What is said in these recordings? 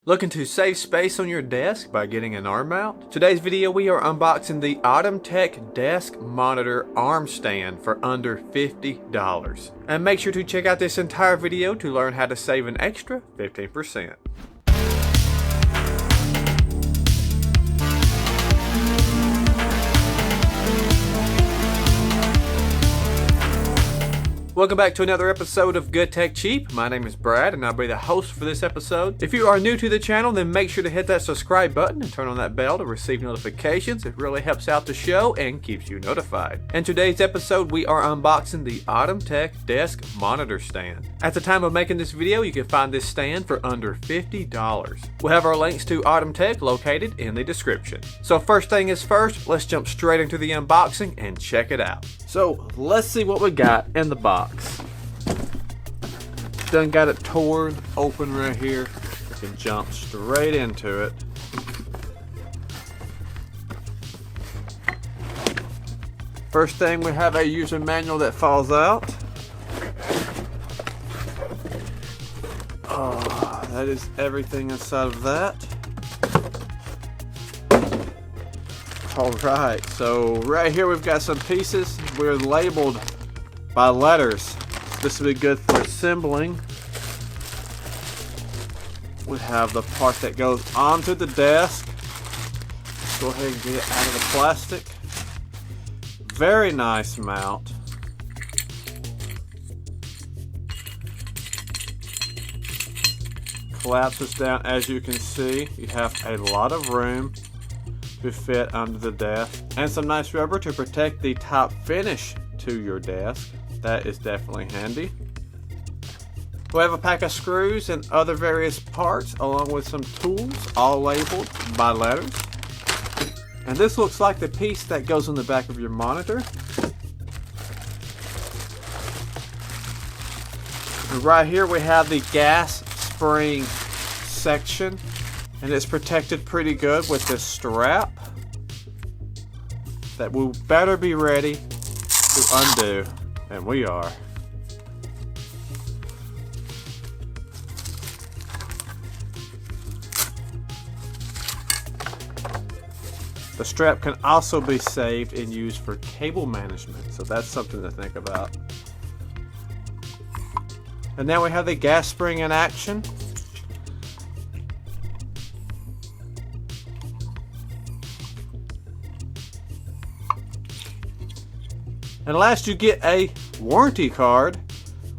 Looking to save space on your desk by getting an arm mount? Today's video we are unboxing the Atumtek desk monitor arm stand for under $50. And make sure to check out this entire video to learn how to save an extra 15%. Welcome back to another episode of Good Tech Cheap. My name is Brad and I'll be the host for this episode. If you are new to the channel, then make sure to hit that subscribe button and turn on that bell to receive notifications. It really helps out the show and keeps you notified. In today's episode, we are unboxing the Atumtek desk monitor stand. At the time of making this video, you can find this stand for under $50. We'll have our links to Atumtek located in the description. So first thing is first, let's jump straight into the unboxing and check it out. So let's see what we got in the box. Done got it torn open right here. We can jump straight into it. First thing, we have a user manual that falls out. Oh, that is everything inside of that. Alright, so right here we've got some pieces. We're labeled by letters. This will be good for assembling. We have the part that goes onto the desk. Let's go ahead and get it out of the plastic. Very nice mount. Collapses down, as you can see. You have a lot of room to fit under the desk, and some nice rubber to protect the top finish to your desk. That is definitely handy. We have a pack of screws and other various parts along with some tools, all labeled by letters. And this looks like the piece that goes on the back of your monitor. And right here we have the gas spring section, and it's protected pretty good with this strap that will better be ready to undo, and we are. The strap can also be saved and used for cable management, so that's something to think about. And now we have the gas spring in action. And last, you get a warranty card,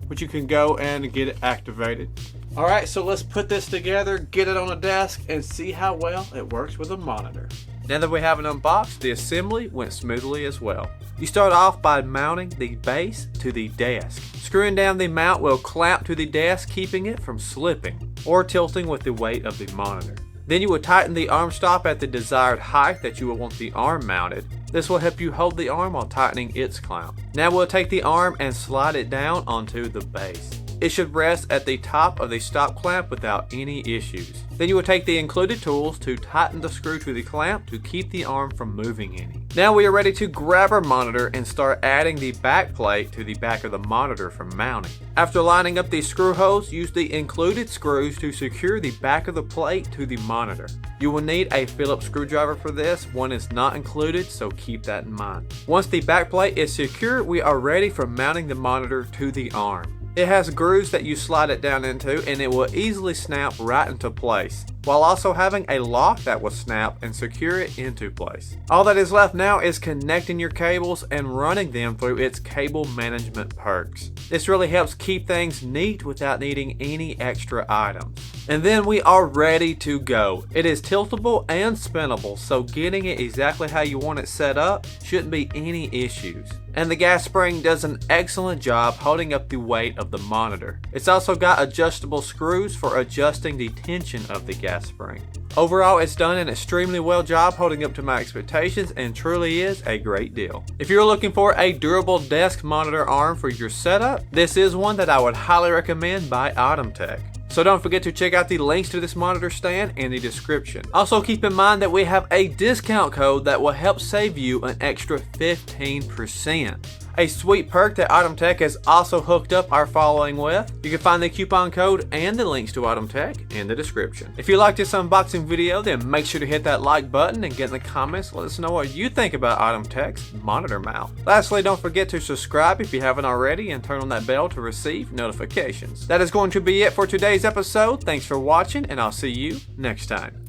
which you can go and get it activated. Alright, so let's put this together, get it on a desk, and see how well it works with a monitor. Now that we have it unboxed, the assembly went smoothly as well. You start off by mounting the base to the desk. Screwing down the mount will clamp to the desk, keeping it from slipping or tilting with the weight of the monitor. Then you will tighten the arm stop at the desired height that you will want the arm mounted. This will help you hold the arm while tightening its clamp. Now we'll take the arm and slide it down onto the base. It should rest at the top of the stop clamp without any issues. Then you will take the included tools to tighten the screw to the clamp to keep the arm from moving any. Now we are ready to grab our monitor and start adding the back plate to the back of the monitor for mounting. After lining up the screw holes, use the included screws to secure the back of the plate to the monitor. You will need a Phillips screwdriver for this. One is not included, so keep that in mind. Once the back plate is secure, we are ready for mounting the monitor to the arm. It has grooves that you slide it down into, and it will easily snap right into place, while also having a lock that will snap and secure it into place. All that is left now is connecting your cables and running them through its cable management perks. This really helps keep things neat without needing any extra items. And then we are ready to go. It is tiltable and spinnable, so getting it exactly how you want it set up shouldn't be any issues. And the gas spring does an excellent job holding up the weight of the monitor. It's also got adjustable screws for adjusting the tension of the gas spring. Overall, it's done an extremely well job holding up to my expectations and truly is a great deal. If you're looking for a durable desk monitor arm for your setup, this is one that I would highly recommend by Atumtek. So don't forget to check out the links to this monitor stand in the description. Also keep in mind that we have a discount code that will help save you an extra 15%. a sweet perk that Atumtek has also hooked up our following with. You can find the coupon code and the links to Atumtek in the description. If you liked this unboxing video, then make sure to hit that like button and get in the comments. Let us know what you think about Atumtek's monitor mount. Lastly, don't forget to subscribe if you haven't already and turn on that bell to receive notifications. That is going to be it for today's episode. Thanks for watching, and I'll see you next time.